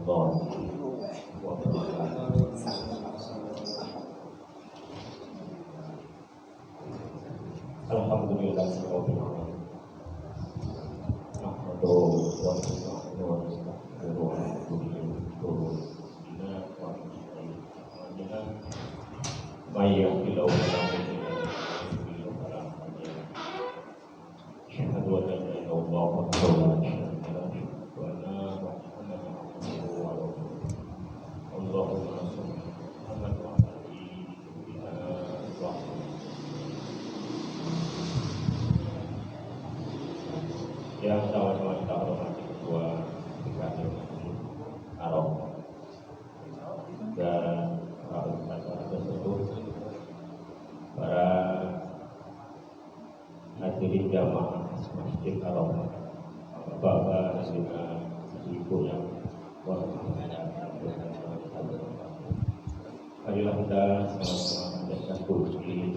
warahmatullahi wabarakatuh. Alhamdulillah rabbil alamin. Nahmaduhu wa nasta'inuhu wa nastaghfiruh wa natubu ilayhi wa nasta'inu may yahdihillahu fala mudilla lahu wa la hadiya lahu. Asyhadu an la ilaha illallah wahdahu la syarika lahu wa anna Muhammadan abduhu wa rasuluh. Allahumma shalli ala sayyidina Muhammad. Yang sama-sama kita hormati ketua DKI Arok dan para acara tersebut, para hadirin jamaah Masjid Arok, bapak dan ibu yang marilah kita sama-sama menjadikan puji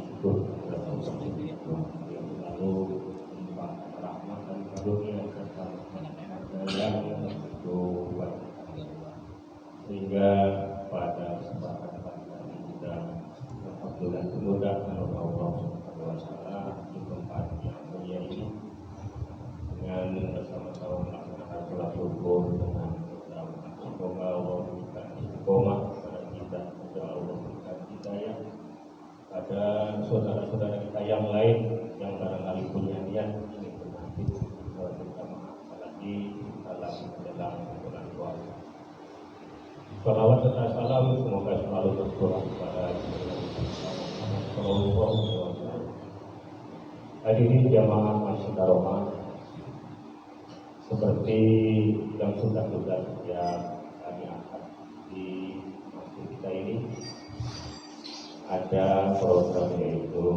syukur kepada Allah yang selalu rahmat dan karunia serta yang berbuat, sehingga pada kesempatan kali kita alhamdulillah dimudahkan oleh Allah Subhanahu wa taala di tempat yang mulia ini dengan bersama-sama melaksanakan sholat subuh dengan semoga Allah memberikan istiqomah kepada kita, semoga Allah memberikan hidayah pada saudara-saudara kita yang lain yang barangkali punya niat ini berlanjut bersama apalagi dalam bulan puasa. Salawat serta salam semoga selalu tercurah kepada Rasulullah SAW. Hadirin jamaah Masjid Ar-Rahmah, seperti yang sudah kami angkat di masjid kita ini, ada program yaitu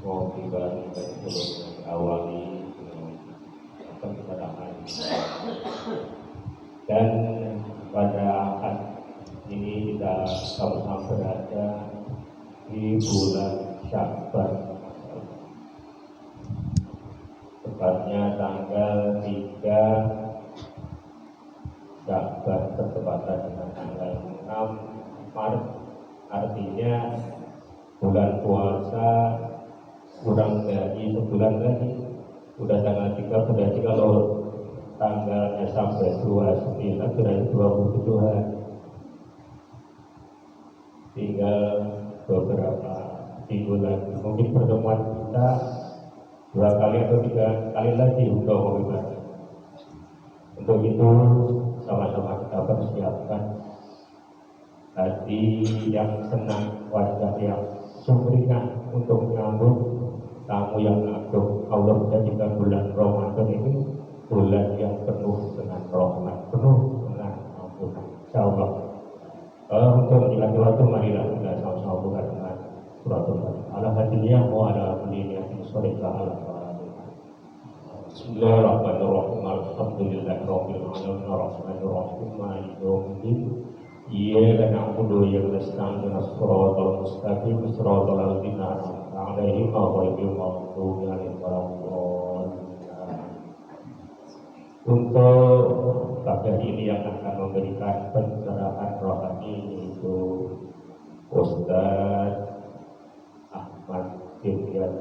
ngopi bareng dan sebelumnya diawali dengan pencerahan. Dan pada akad ini kita sama-sama berada di bulan Sya'ban, tepatnya tanggal 3 Sya'ban bertepatan dengan tanggal 6 Maret. Artinya bulan puasa kurang dari sebulan lagi. Udah tanggal 3 berarti kalau tanggalnya sampai 29 berarti 27 hari. Tinggal beberapa minggu lagi. Mungkin pertemuan kita 2 kali atau 3 kali lagi untuk mengibadah. Untuk itu sama-sama kita persiapkan hati yang senang, wajah yang sumringah untuk menyambut tamu yang agung. Allah menjadikan bulan Ramadan ini bulan yang penuh dengan rahmat, penuh dengan ampunan. Insyaallah. Untuk menjaga waktu, marilah kita sama-sama buka dengan surat Al-Fatihah. Ala hadiyah wa ala kulliyatin sholihah ala Fatihah. Bismillahirrahmanirrahim. Alhamdulillahirabbil alamin arrahmanir rahim maliki yaumiddin. Iyyaka na'budu wa iyyaka nasta'in ihdinas siratal mustaqim siratal ladzina an'amta 'alaihim ghairil maghdubi 'alaihim waladdallin. Untuk pada ini yang akan memberikan pencerahan rohani yaitu Ustaz Ahmad Firyan.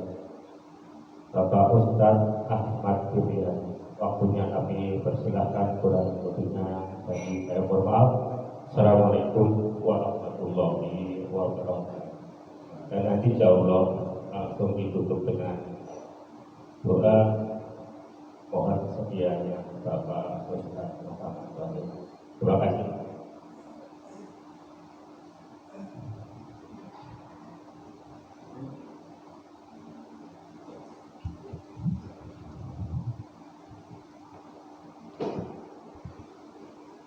Bapak Ustaz Ahmad Firyan, waktunya kami persilahkan, kurang lebihnya bagi saya mohon maaf. Assalamualaikum warahmatullahi wabarakatuh. Dan nanti insyaallah langsung ditutup dengan doa mohon sedianya Bapak Ustaz Muhammad Wahid. Terima kasih.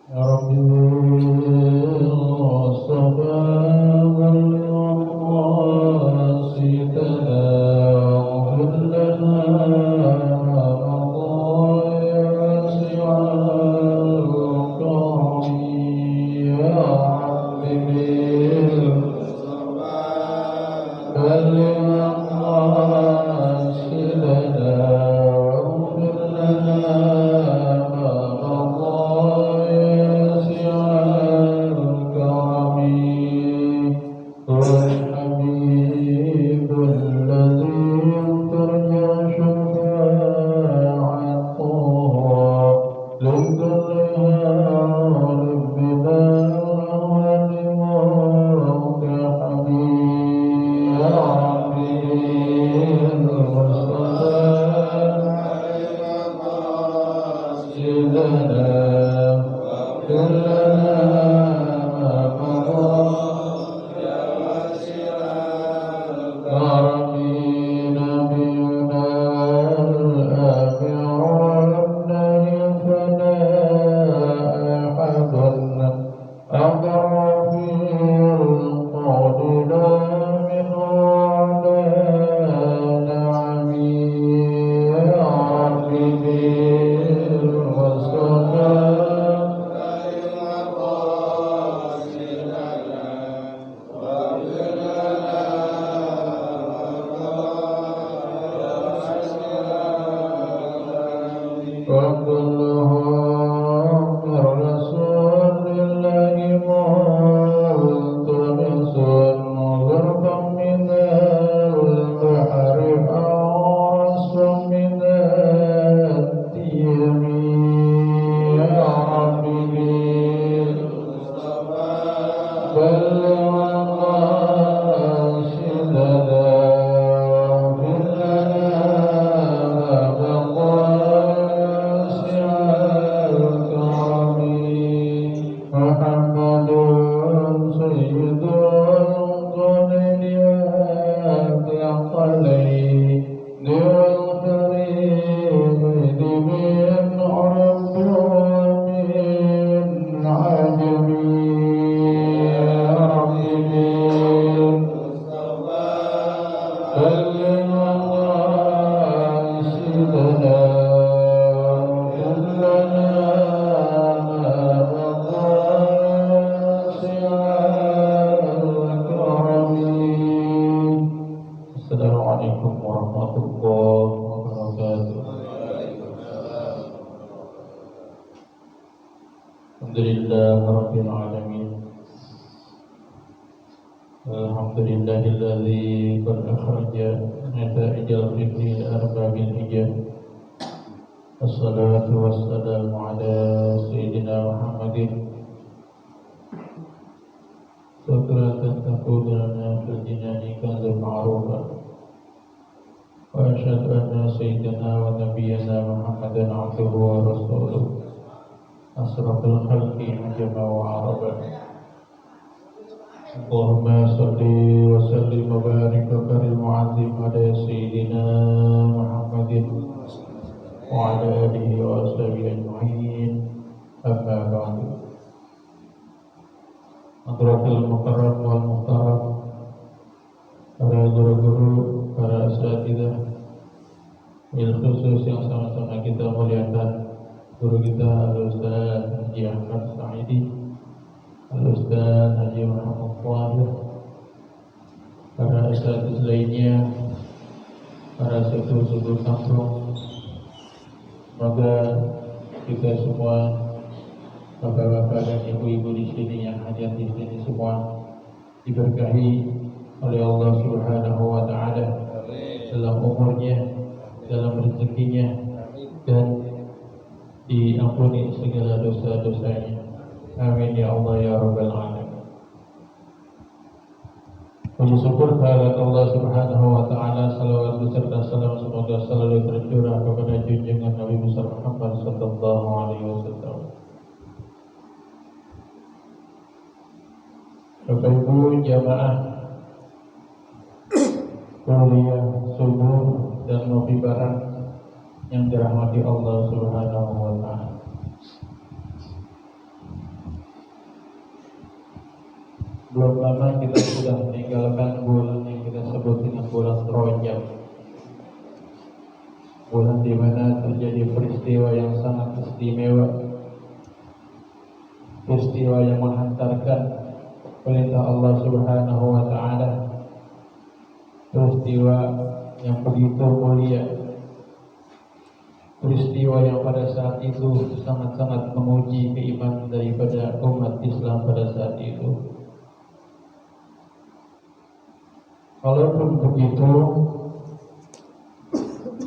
Ya Rabbi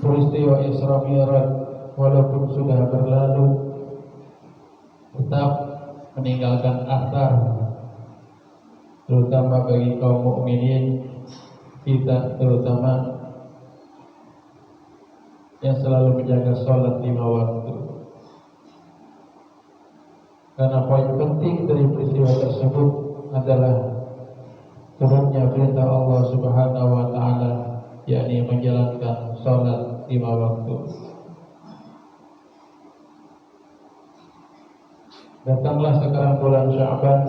peristiwa Isra Mi'raj walaupun sudah berlalu, tetap meninggalkan athar, terutama bagi kaum mukminin kita, terutama yang selalu menjaga sholat 5 waktu. Karena poin penting dari peristiwa tersebut adalah turunnya perintah Allah Subhanahu wa taala, yakni menjalankan sholat 5 waktu. Datanglah sekarang bulan Sya'ban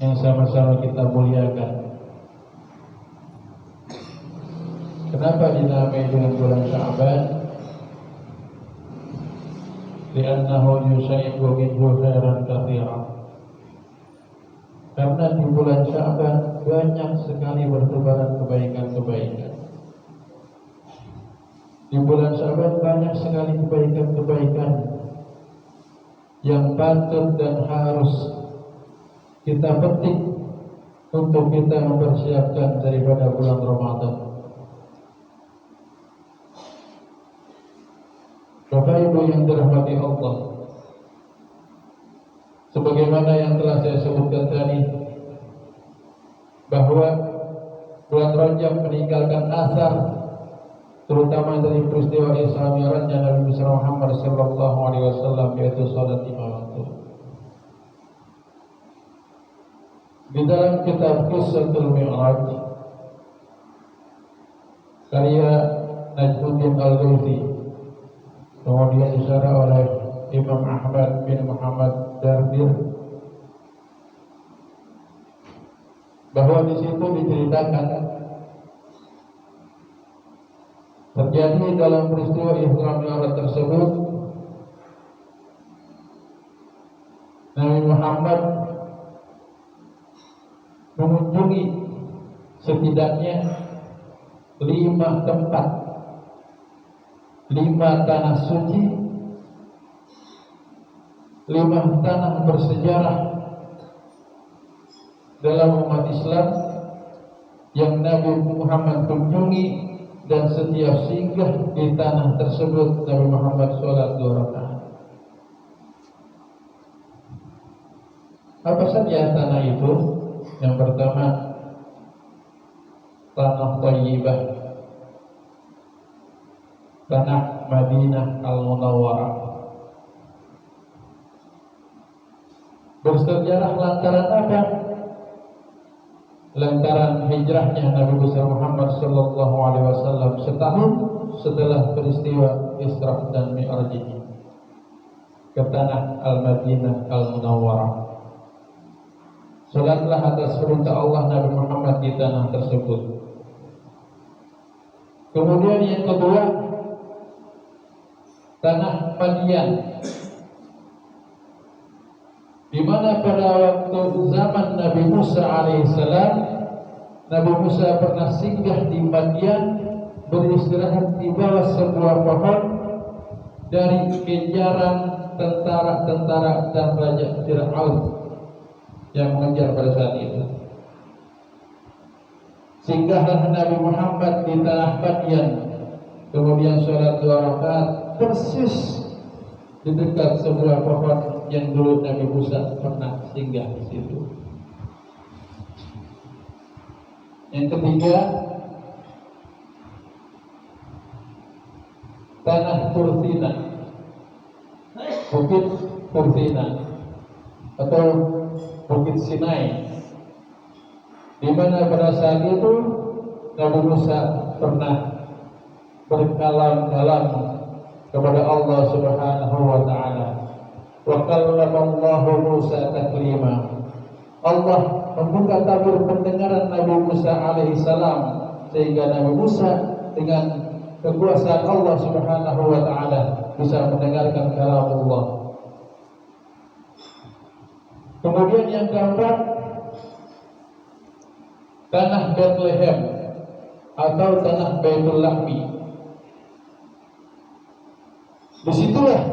yang sama-sama kita muliakan. Kenapa dinamai dengan bulan Sya'ban? Li'annahu yusaibu minhu khairan katsiran. Karena di bulan Sya'ban banyak sekali bertebaran kebaikan-kebaikan. Di bulan Sya'ban banyak sekali kebaikan-kebaikan yang patut dan harus kita petik untuk kita mempersiapkan daripada bulan Ramadan. Bapak Ibu yang dirahmati Allah, sebagaimana yang telah saya sebutkan tadi, bahwa bulan Rajab meninggalkan asar, terutama dari peristiwa Isra Mi'rajnya Nabi besar Muhammad sallallahu alaihi wasallam, yaitu salat 5 waktu. Di dalam kitab Qissatul Mi'raj karya Najmuddin Al-Ghaithi, kemudian disyarah oleh Imam Ahmad bin Muhammad Dardir, bahwa di situ diceritakan terjadi dalam peristiwa Isra Mi'raj tersebut, Nabi Muhammad mengunjungi setidaknya 5 tempat, 5 tanah suci, 5 tanah bersejarah dalam umat Islam yang Nabi Muhammad kunjungi, dan setiap singgah di tanah tersebut Nabi Muhammad sholat 2 rakaat. Apa saja tanah itu? Yang pertama, tanah Thayyibah, tanah Madinah Al-Munawwarah. Bersejarah lantaran apa? Lantaran hijrahnya Nabi besar Muhammad sallallahu alaihi wasallam setahun setelah peristiwa Isra dan Mi'raj ini ke tanah Al-Madinah Al-Munawwarah. Salatlah atas perintah Allah Nabi Muhammad di tanah tersebut. Kemudian yang kedua, tanah Madian, di mana pada waktu zaman Nabi Musa alaihissalam, Nabi Musa pernah singgah di Madian, beristirahat di bawah sebuah pohon dari kejaran tentara-tentara dan raja Fir'aun yang mengejar pada saat itu. Singgahlah Nabi Muhammad di tanah Madian, kemudian sholat 2 rakaat persis di dekat sebuah pohon yang dulu Nabi Musa pernah singgah di situ. Yang ketiga, tanah Tursina, Bukit Tursina atau Bukit Sinai, di mana pada saat itu Nabi Musa pernah berkalam-kalam kepada Allah Subhanahu wa taala. Wa kallamallahu Musa taklima. Allah membuka tabir pendengaran Nabi Musa alaihissalam, sehingga Nabi Musa dengan kekuasaan Allah Subhanahu wa taala bisa mendengarkan kalam Allah. Kemudian yang keempat, tanah Bethlehem atau tanah Baitul Lahmi. Disitulah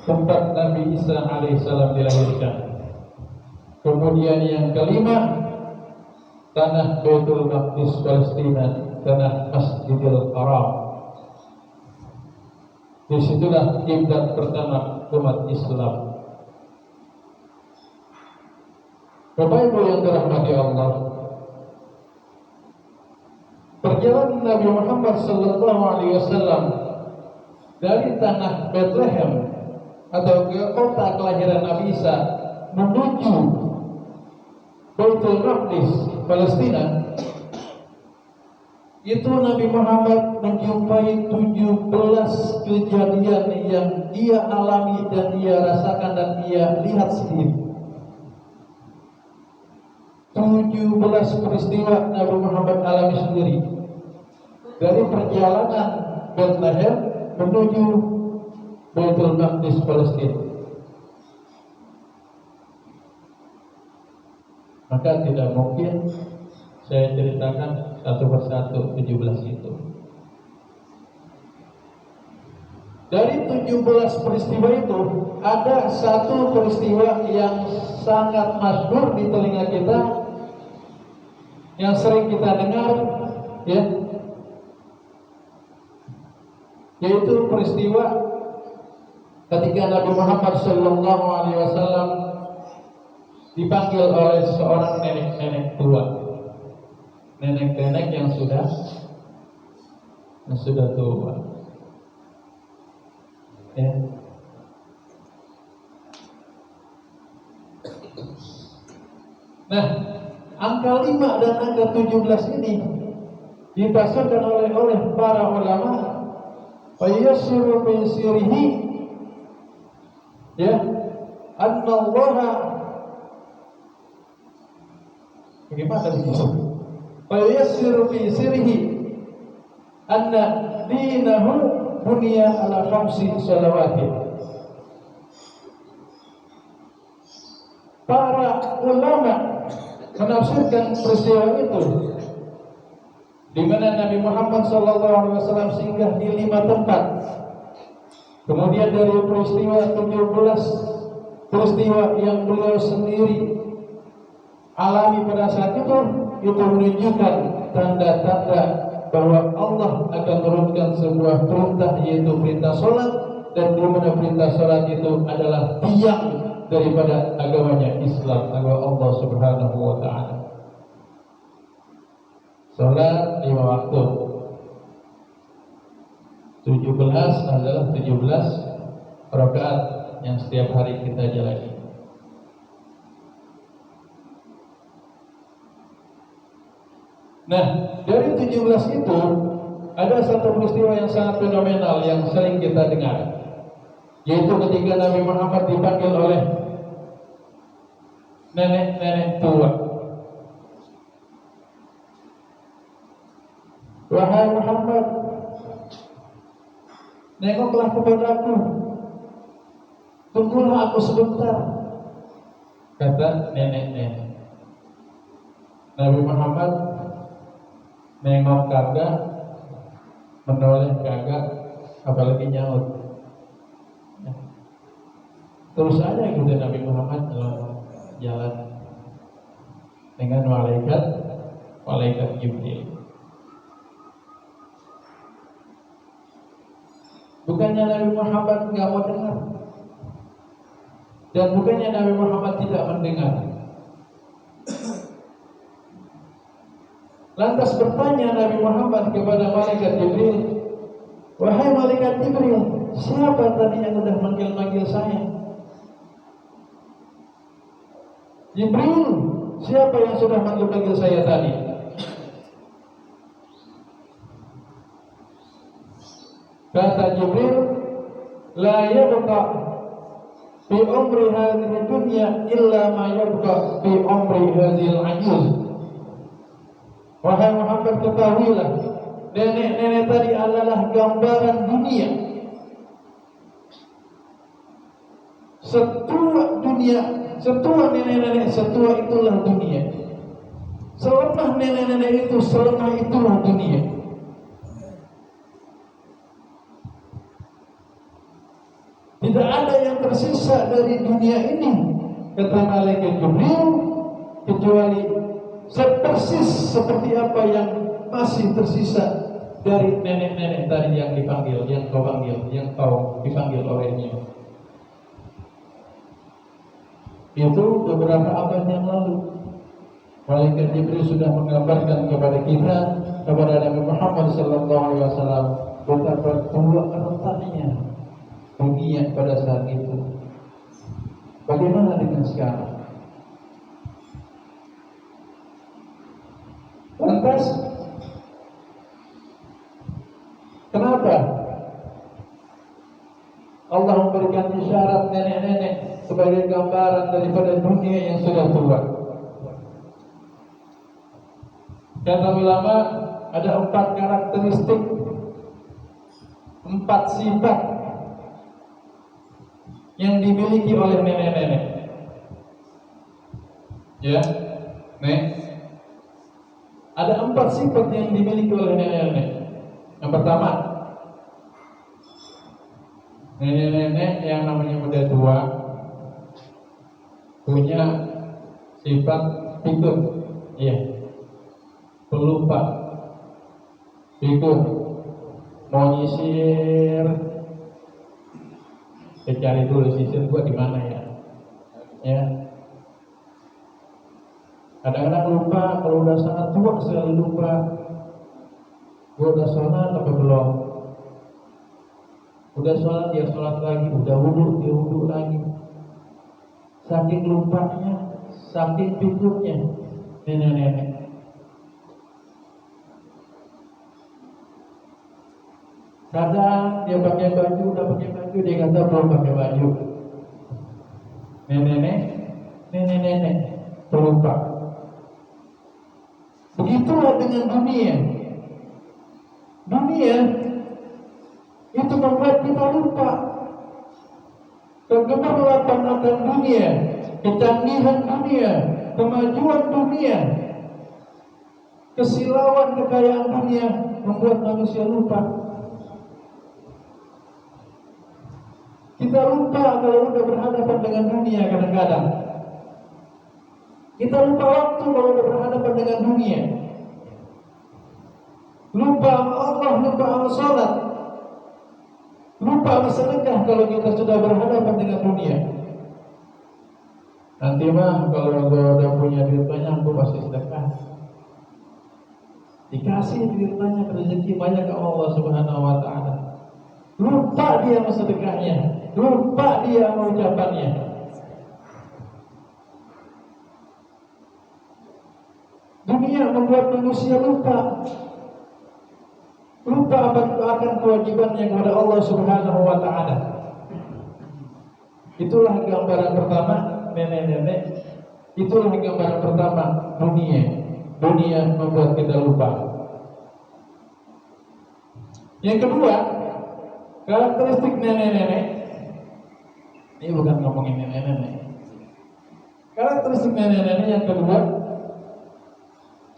tempat Nabi Isa alaihissalam dilahirkan. Kemudian yang kelima, tanah Baitul Maqdis Palestina, tanah Masjidil Haram. Disitulah kiblat pertama umat Islam. Bapak Ibu yang dirahmati Allah, perjalanan Nabi Muhammad sallallahu alaihi wasallam dari tanah Bethlehem atau ke kota kelahiran Nabi Isa menuju Baitul Maqdis, Palestina, itu Nabi Muhammad menjumpai 17 kejadian yang ia alami dan ia rasakan dan ia lihat sendiri. 17 peristiwa Nabi Muhammad alami sendiri dari perjalanan Bethlehem menuju Baitul Maqdis, Palestina. Maka tidak mungkin saya ceritakan satu persatu 17 itu. Dari 17 peristiwa itu ada satu peristiwa yang sangat masyhur di telinga kita, yang sering kita dengar, ya, yaitu peristiwa ketika Nabi Muhammad sallallahu alaihi wasallam dipanggil oleh seorang nenek-nenek tua, nenek-nenek yang sudah tua, ya. Nah, angka 5 dan angka 17 ini dipasarkan oleh para ulama, fayassiru fi sirrihi, ya, annallaha, bagaimana begitu? Fayassiru fi sirrihi anna dinahu bunya ala khamsi salawatin. Para ulama menafsirkan peristiwa itu di mana Nabi Muhammad SAW singgah di 5 tempat. Kemudian dari peristiwa 17 peristiwa yang beliau sendiri alami pada saat itu menunjukkan tanda-tanda bahwa Allah akan menurunkan sebuah perintah, yaitu perintah sholat, dan di mana perintah sholat itu adalah tiang daripada agamanya Islam, agama Allah Subhanahu wa taala. Salat 5 waktu. 17 adalah 17 rakaat yang setiap hari kita jalani. Nah, dari 17 itu ada satu peristiwa yang sangat fenomenal yang sering kita dengar, yaitu ketika Nabi Muhammad dipanggil oleh nenek-nenek tua. Wahai Muhammad, nengoklah kepadaku, tunggulah aku sebentar, kata nenek-nenek. Nabi Muhammad nengok kagak, menoleh kagak, apalagi nyaut. Terus aja gitu Nabi Muhammad jalan dengan malaikat Jibril. Bukannya Nabi Muhammad nggak mau dengar, dan bukannya Nabi Muhammad tidak mendengar. Lantas bertanya Nabi Muhammad kepada malaikat Jibril, wahai malaikat Jibril, siapa tadi yang sudah manggil-manggil saya? Jibril, siapa yang sudah manggil-manggil saya tadi? Kata Jibril, la yabqa fi umri hadhihi dunya illa ma yabqa fi umri hadhil ajuz. Wahai Muhammad, ketahuilah, nenek-nenek tadi adalah gambaran dunia. Setua dunia, setua nenek-nenek, setua itulah dunia. Selemah nenek-nenek itu, selemah itulah dunia. Tidak ada yang tersisa dari dunia ini, kata malaikat Jibril, kecuali persis seperti apa yang masih tersisa dari nenek-nenek tadi yang dipanggil, yang kau panggil, yang kau dipanggil olehnya. Itu beberapa abad yang lalu. Malaikat Jibril sudah menggambarkan kepada kita, kepada Nabi Muhammad SAW, betapa tua rentannya dunia pada saat itu. Bagaimana dengan sekarang? Lantas, kenapa Allah memberikan isyarat nenek-nenek sebagai gambaran daripada dunia yang sudah tua? Kata ulama, ada 4 karakteristik, 4 sifat yang dimiliki oleh nenek-nenek. Ya, nek. Ada 4 sifat yang dimiliki oleh nenek-nenek. Yang pertama, nenek-nenek yang namanya muda tua punya sifat pikun, iya, pelupa, pikun, mau nyisir, cari dulu sisir gua di mana ya, ya. Kadang-kadang lupa, kalau udah sangat tua sekali lupa, gua udah sholat apa belum? Udah sholat dia sholat lagi, udah wudhu dia wudhu lagi. Saking lupanya, saking pikunnya nenek-nenek. Kadang dia pakai baju, udah pakai baju, dia kata belum pakai baju. Nenek-nenek pelupa. Begitulah dengan dunia. Dunia itu membuat kita lupa. Kegemerlapan akan dunia, kecanggihan dunia, kemajuan dunia, kesilauan kekayaan dunia membuat manusia lupa. Kita lupa kalau sudah berhadapan dengan dunia kadang-kadang. Kita lupa waktu kalau sudah berhadapan dengan dunia. Lupa Allah, lupa sholat, lupa bersedekah kalau kita sudah berhadapan dengan dunia. Nanti mah kalau udah punya duit banyak, aku pasti sedekah. Dikasih duit banyak, rezeki banyak ke Allah Subhanahu Wa Taala. Lupa dia sama sedekahnya, lupa dia sama ucapannya. Dunia membuat manusia lupa akan kewajibannya kepada Allah Subhanahu Wa Taala. Itulah gambaran pertama nenek-nenek. Itulah gambaran pertama dunia. Dunia membuat kita lupa. Yang kedua, karakteristik nenek-nenek. Ini bukan ngomongin nenek-nenek. Karakteristik nenek-nenek yang kedua,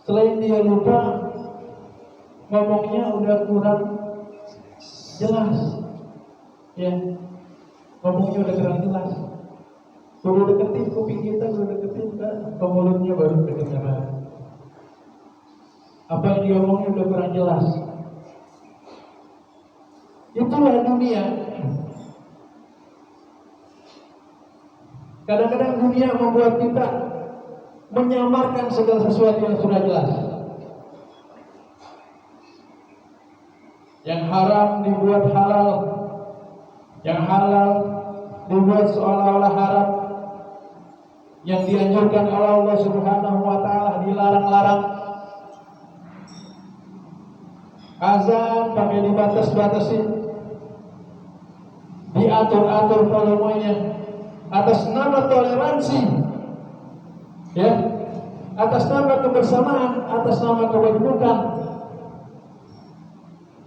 selain dia lupa, ngomongnya udah kurang jelas, ya, ngomongnya udah kurang jelas. Baru deketin kuping kita, baru deketin ke mulutnya, baru kedengaran. Apa yang diomongnya udah kurang jelas. Itulah dunia. Kadang-kadang dunia membuat kita menyamarkan segala sesuatu yang sudah jelas. Yang haram dibuat halal, yang halal dibuat seolah-olah haram, yang dianjurkan oleh Allah Subhanahu Wa Taala dilarang-larang. Azan pakai dibatas-batasin, diatur-atur volumenya atas nama toleransi, ya, atas nama kebersamaan, atas nama kebenekaan.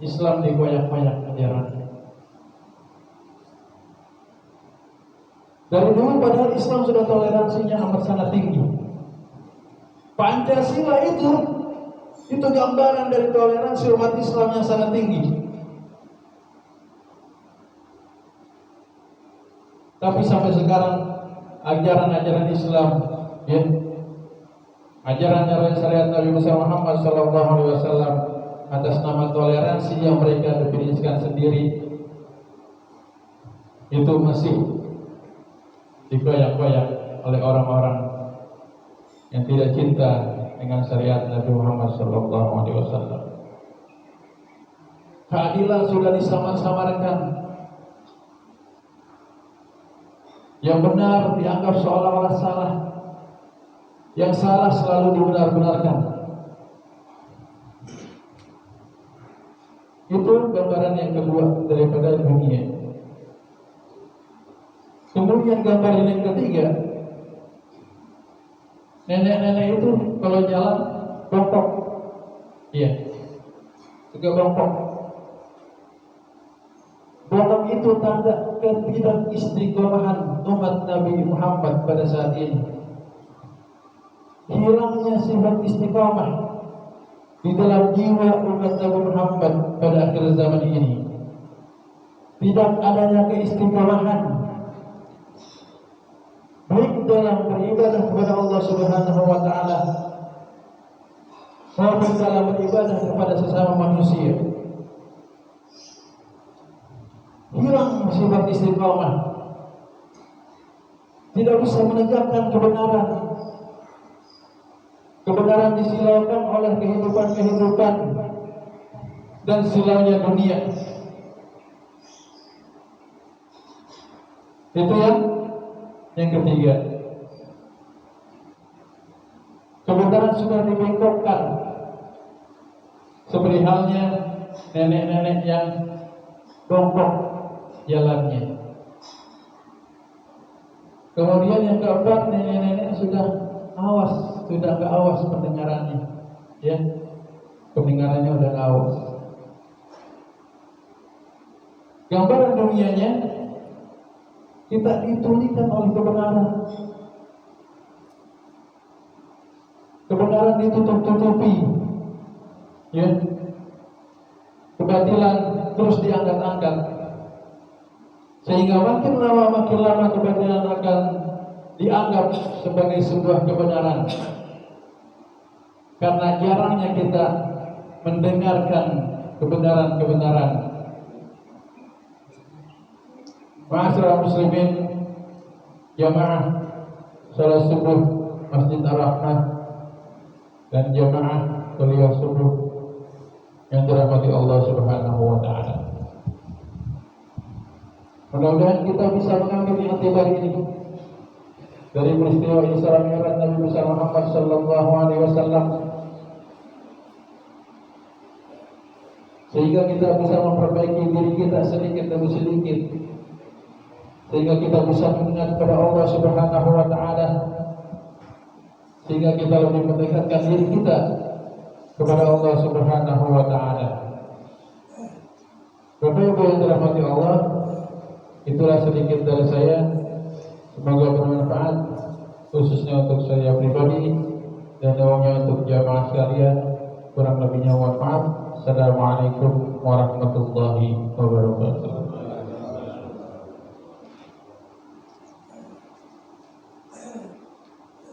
Islam digoyak-goyak ajarannya. Dari dulu padahal Islam sudah toleransinya amat sangat tinggi. Pancasila itu gambaran dari toleransi umat Islam yang sangat tinggi. Tapi sampai sekarang ajaran-ajaran Islam, ya, ajaran syariat Nabi Muhammad SAW atas nama toleransi yang mereka definisikan sendiri, itu masih digoyak-goyak oleh orang-orang yang tidak cinta dengan syariat Nabi Muhammad SAW. Keadilan sudah disamar-samarkan. Yang benar dianggap seolah-olah salah, yang salah selalu dibenar-benarkan. Itu gambaran yang kedua daripada dunia. Kemudian gambaran yang ketiga, nenek-nenek itu kalau jalan bongkok, iya, juga bongkok. Bongkok itu tanda ketidakistiqomahan umat Nabi Muhammad pada saat ini. Hilangnya sifat istiqomah di dalam jiwa umat Nabi Muhammad pada akhir zaman ini. Tidak adanya keistiqomahan baik dalam beribadah kepada Allah Subhanahu wa taala maupun dalam beribadah kepada sesama manusia. Hilang sifat istiqomah. Tidak bisa menegakkan kebenaran. Kebenaran disilaukan oleh kehidupan-kehidupan dan silaunya dunia. Itu yang ketiga. Kebenaran sudah dibengkokkan. Seperti halnya nenek-nenek yang bongkok jalannya. Kemudian yang keempat, nenek-nenek sudah nggak awas pendengarannya, ya, pendengarannya udah nggak awas. Gambaran dunianya kita ditulikan oleh kebenaran. Kebenaran ditutup-tutupi, ya. Kebatilan terus diangkat-angkat. Sehingga makin lama kebatilan akan dianggap sebagai sebuah kebenaran. Karena jarangnya kita mendengarkan kebenaran-kebenaran. Ma'asyiral muslimin, jamaah salat subuh Masjid Ar-Rahmah dan jamaah kuliah subuh yang dirahmati Allah Subhanahu wa taala. Mudah-mudahan kita bisa mengambil i'tibar ini dari peristiwa Isra Mi'raj Nabi Muhammad sallallahu alaihi wasallam, sehingga kita bisa memperbaiki diri kita sedikit demi sedikit, sehingga kita bisa mengingat kepada Allah Subhanahu wa taala, sehingga kita lebih mendekatkan diri kita kepada Allah Subhanahu wa taala. Bapak Ibu yang dirahmati Allah, itulah sedikit dari saya. Semoga bermanfaat, khususnya untuk saya pribadi dan doanya untuk jamaah sekalian. Kurang lebihnya mohon maaf. Assalamualaikum warahmatullahi wabarakatuh.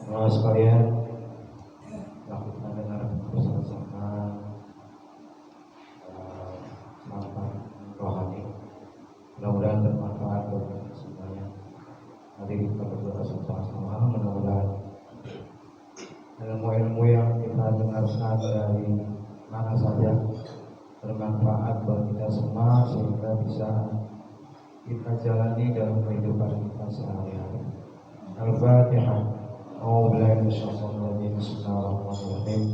Jemaah sekalian, lakukan dengan bersama-sama manfaat rohani. Mudah-mudahan bermanfaat bagi kita semuanya. Mari kita berdoa sama-sama, mudah-mudahan ilmu-ilmu yang kita dengarkan dari mana saja bermanfaat bagi kita semua, sehingga bisa kita jalani dalam kehidupan kita sehari-hari. Al-Fatihah. Bismillahirrahmanirrahim.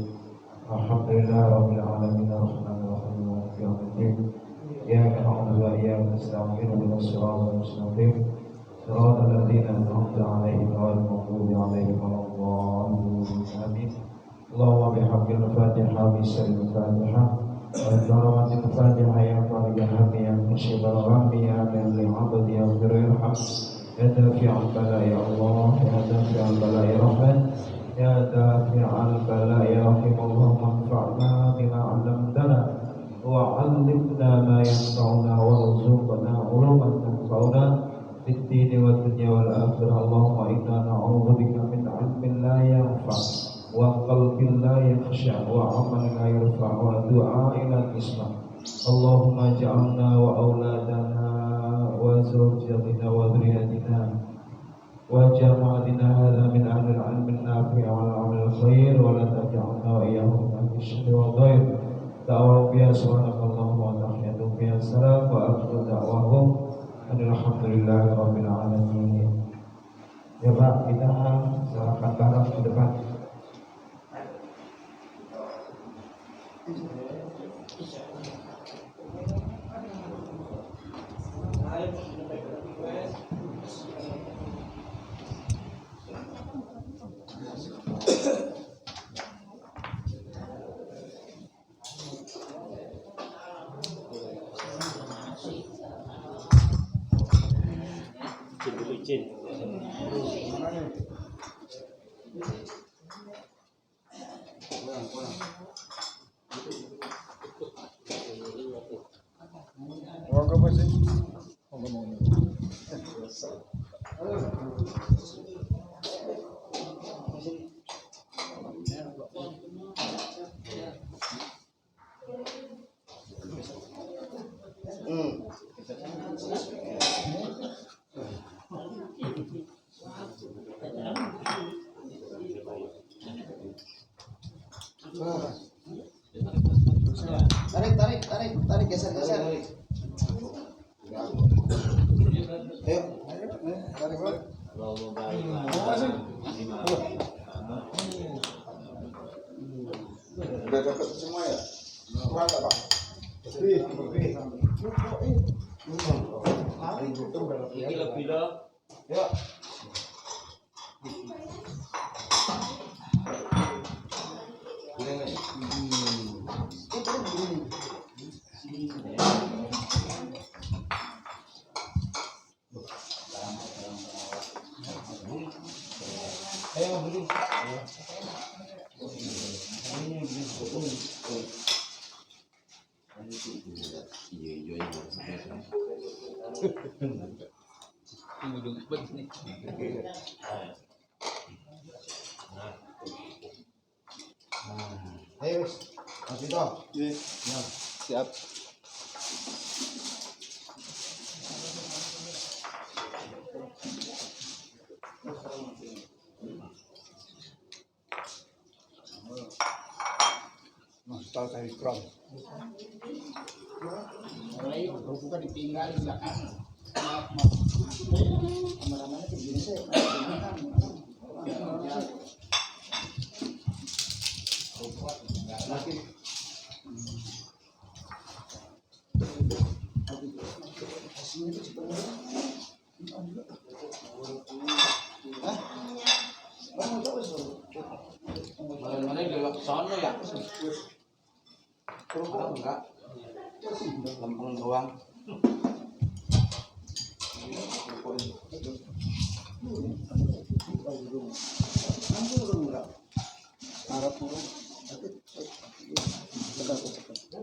Alhamdulillah rabbil alamin arrahmanir rahim maliki yaumiddin. Iyyaka na'budu wa iyyaka nasta'in ihdinas siratal mustaqim siratal ladzina an'amta 'alaihim ghairil maghdubi 'alaihim waladdallin. Amin. Allahumma bihaqqil Fatihah bisyarril Fatihah wa bi Fatihah ya farija hamdi ya mushibal ghammi ya min li'abdi ya firham ya dafi'al bala ya Allah ya dafi'al bala ya Rahman ya dafi'al bala ya Rahim. Allahumma anfa'na bima 'allamtana wa 'allimna ma yanfa'una warzuqna 'uluman tanfa'una fid dini wad dunya wal akhirah. Allahumma inna na'udzubika min 'ilmin la yanfa' wa qalbin la yakhsha wa 'amalin la yarfa' wa du'a'in la yusma'. Allahumma ja'alna wa auladana wa zawjatina wa dhurriyyatina wa جماعتنا هذا من أهل العلم النافع والعمل الخير ولا تجعلنا وإياهم من أهل الشر والضير دعواهم بها سبحانك اللهم وتحياتهم بها السلام وآخر دعواهم أن الحمد لله رب العالمين. Ya Pak, kita silakan bareng ke depan. Tarik, geser. Ayo, tarik. Udah dapat semua ya? Kurang nggak Pak? Ini lebih loh. Yuk. Ayo beli. Ayo wis, Mas Vito. Siap. Tahu saya scroll. Bukan ditinggal di belakang. Kameramannya begini sih. Lagi. Mana di sana ya? Terus enggak? Lempeng doang. Arab turun.